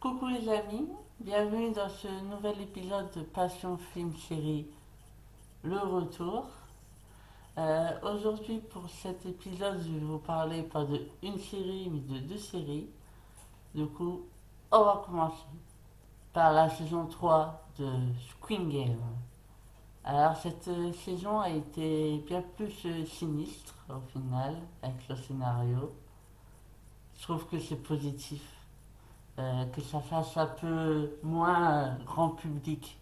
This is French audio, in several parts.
Coucou les amis, bienvenue dans ce nouvel épisode de Passion Film Série Le Retour. Aujourd'hui pour cet épisode je vais vous parler pas de une série mais de deux séries. Du coup on va commencer par la saison 3 de Squid Game. Alors cette saison a été bien plus sinistre au final avec le scénario. Je trouve que c'est positif, que ça fasse un peu moins grand public.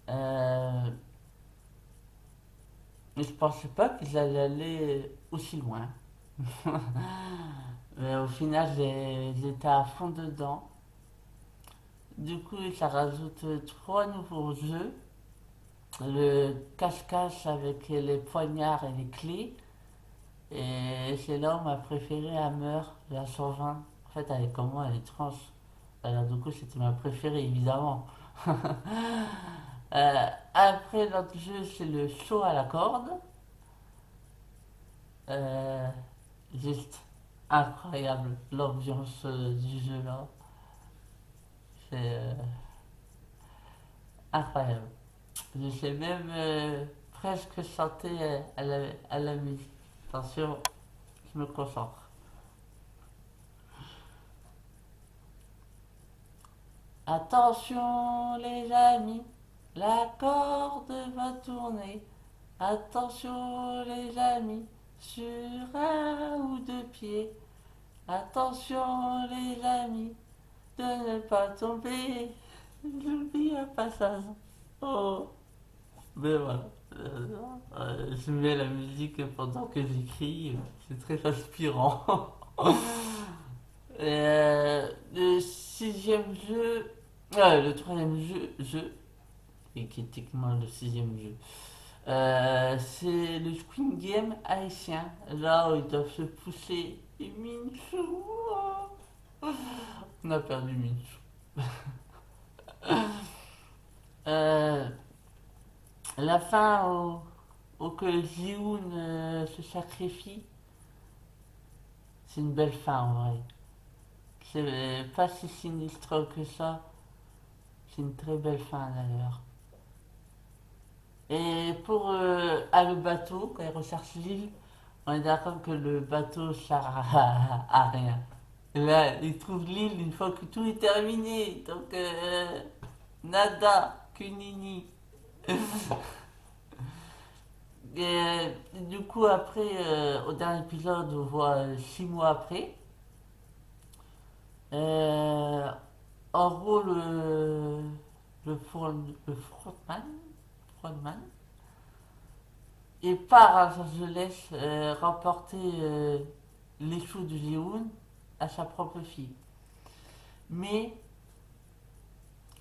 Euh, mais je pensais pas qu'ils allaient aller aussi loin. Mais au final, j'étais à fond dedans. Du coup, ça rajoute trois nouveaux jeux. Le cache-cache avec les poignards et les clés. Et c'est là où ma préférée elle meurt, la 120. En fait, elle est comme moi, elle est trans. Alors du coup, c'était ma préférée, évidemment. Après, l'autre jeu, c'est le saut à la corde. Euh, Juste incroyable l'ambiance du jeu là. C'est incroyable. Je sais même presque chanter à la musique. Attention, je me concentre. Attention les amis, la corde va tourner. Attention les amis, sur un ou deux pieds. Attention les amis, de ne pas tomber. J'oublie un passage. Oh, mais voilà. Je mets la musique pendant que j'écris, c'est très inspirant. Le sixième jeu, le troisième jeu, et qui est techniquement le sixième jeu, c'est le Squid Game haïtien, là où ils doivent se pousser. Et Minchou, on a perdu Minchou. Euh, la fin où que Ji-hoon se sacrifie, c'est une belle fin en vrai. C'est pas si sinistre que ça. C'est une très belle fin d'ailleurs. Et pour le bateau, quand il recherche l'île, on est d'accord que le bateau sert à rien. Et là, il trouve l'île une fois que tout est terminé. Donc, nada, que nini. Et du coup, après, au dernier épisode, on voit 6 mois après. Euh, En gros, le frontman, il part à Los Angeles remporter l'échou de Ji-hoon à sa propre fille. Mais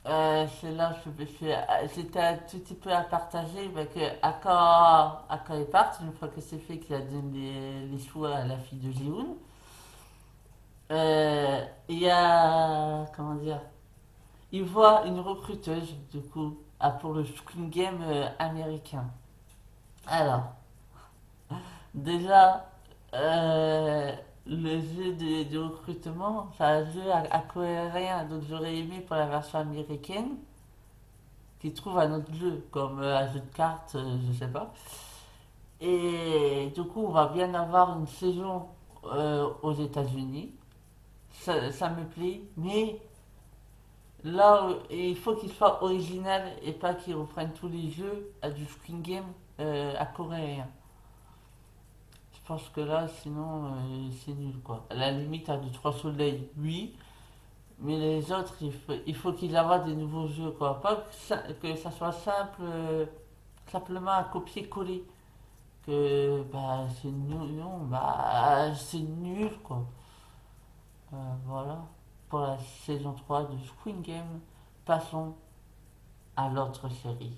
c'est là que c'était un tout petit peu à partager, mais que à quand il part, une fois que c'est fait qu'il a donné les choix à la fille de Ji-hoon, il y a, comment dire, il voit une recruteuse, du coup, pour le Squid Game américain. Alors, déjà, euh, le jeu de recrutement, c'est un jeu à cohérent, donc j'aurais aimé pour la version américaine, qui trouve un autre jeu, comme un jeu de cartes, je sais pas. Et du coup, on va bien avoir une saison aux États-Unis. Ça me plaît, mais là, il faut qu'il soit original et pas qu'il reprenne tous les jeux à du Squid Game à coréen. Je pense que là, sinon, c'est nul quoi. À la limite, à du Trois Soleils, oui, mais les autres, il faut qu'ils aient des nouveaux jeux quoi. Pas que ça soit simple, simplement un copier-coller. Que bah, c'est nul, non, bah, c'est nul quoi. Voilà, pour la saison 3 de Squid Game. Passons à l'autre série.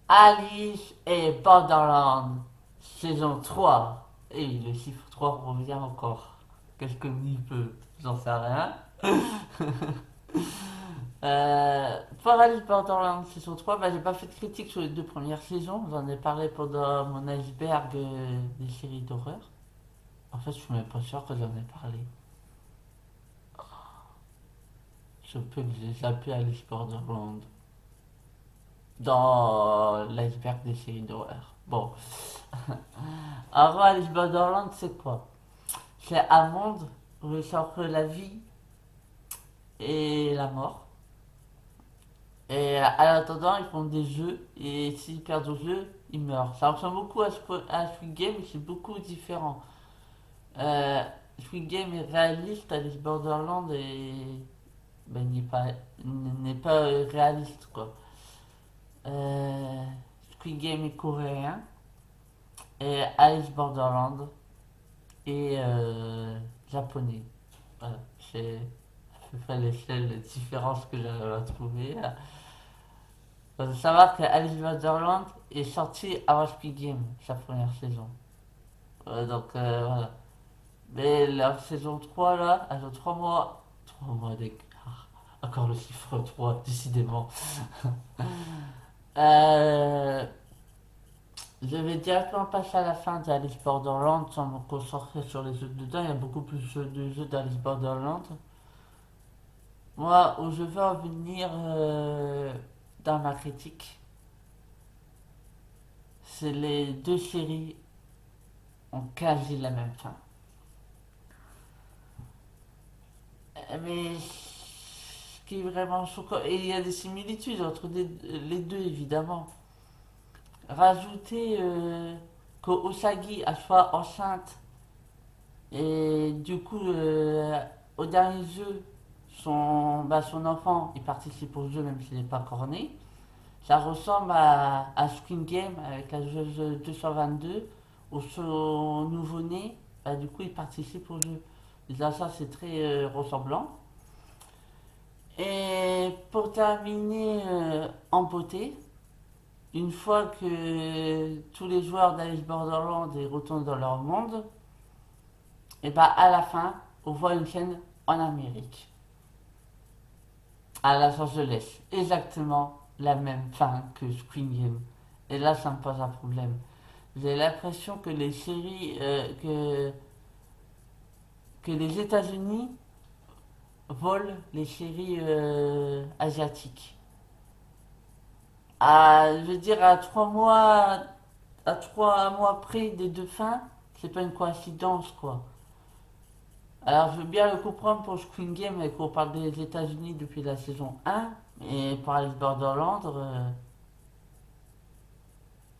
Alice et Borderland, saison 3. Et le chiffre 3 revient encore. Qu'est-ce que m'y peut? J'en sais rien. Pour Alice Borderland saison 3, bah, j'ai pas fait de critique sur les deux premières saisons. J'en ai parlé pendant mon iceberg des séries d'horreur. En fait, je suis même pas sûr que j'en ai parlé. se peut que j'ai zappé Alice Borderland dans l'iceberg des séries d'horreur. Bon, en gros, Alice Borderland, c'est quoi? C'est un monde où il s'offre la vie et la mort. Et à l'attendant, ils font des jeux et s'ils perdent au jeu, ils meurent. Ça ressemble beaucoup à Squid Game, mais c'est beaucoup différent. Euh, Squid Game est réaliste, Alice Borderland ben, n'est pas réaliste quoi. Euh, Squid Game est coréen et Alice Borderland est japonais. Voilà, c'est à peu près les seules différences que j'arrive à trouver. Il faut savoir que Alice Borderland est sorti avant Squid Game, sa première saison. Voilà. Mais la saison 3 là, elle a 3 mois. 3 mois d'écart. Encore le chiffre 3 décidément. Euh, je vais directement passer à la fin d'Alice Borderland sans me concentrer sur les jeux dedans. Il y a beaucoup plus de jeux d'Alice Borderland. Moi, où je veux en venir dans ma critique, c'est les deux séries ont quasi la même fin. Mais ce qui est vraiment choquant, et il y a des similitudes entre les deux évidemment. Rajouter que Osagi a soit enceinte et du coup au dernier jeu son enfant il participe au jeu même s'il n'est pas corné. Ça ressemble à Squid Game avec la joueuse 222 où son nouveau-né du coup il participe au jeu. Déjà ça c'est très ressemblant. Et pour terminer en beauté, une fois que tous les joueurs d'Alice Borderland retournent dans leur monde, et bah à la fin, on voit une scène en Amérique, à Los Angeles. Exactement la même fin que Squid Game. Et là, ça me pose un problème. J'ai l'impression que les séries, que les États-Unis volent les séries asiatiques. Je veux dire, à 3 mois près des deux fins, c'est pas une coïncidence, quoi. Alors, je veux bien le comprendre pour Squid Game et qu'on parle des États-Unis depuis la saison 1, mais pour Alice Borderland,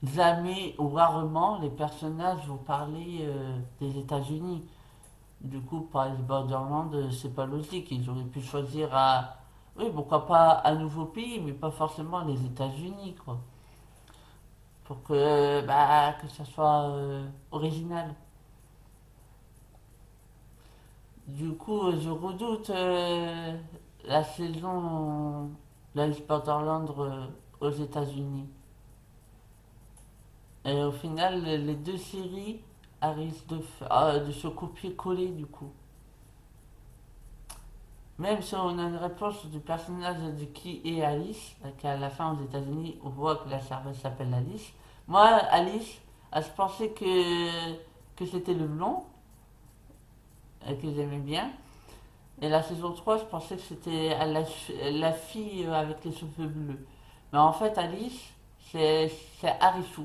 jamais ou rarement les personnages vont parler des États-Unis. Du coup, pour Alice Borderland, c'est pas logique. Ils auraient pu choisir oui, pourquoi pas un nouveau pays, mais pas forcément les États-Unis, quoi. Pour que ça soit original. Du coup, je redoute la saison d'Alice Borderland aux États-Unis. Et au final, les deux séries risquent de se copier-coller du coup. Même si on a une réponse du personnage de qui est Alice, qu'à la fin aux États-Unis, on voit que la serveuse s'appelle Alice. Moi, Alice, je pensais que c'était le blond, que j'aimais bien. Et la saison 3 je pensais que c'était la fille avec les cheveux bleus. Mais en fait, Alice, c'est Arisu.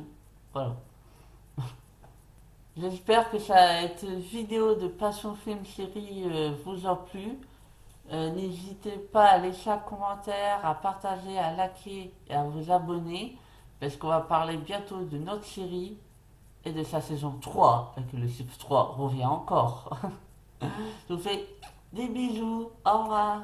Voilà. J'espère que cette vidéo de Passion Film Série vous a plu. N'hésitez pas à laisser un commentaire, à partager, à liker et à vous abonner. Parce qu'on va parler bientôt de notre série et de sa saison 3. Et que le chiffre 3 revient encore. Je vous fais des bisous. Au revoir.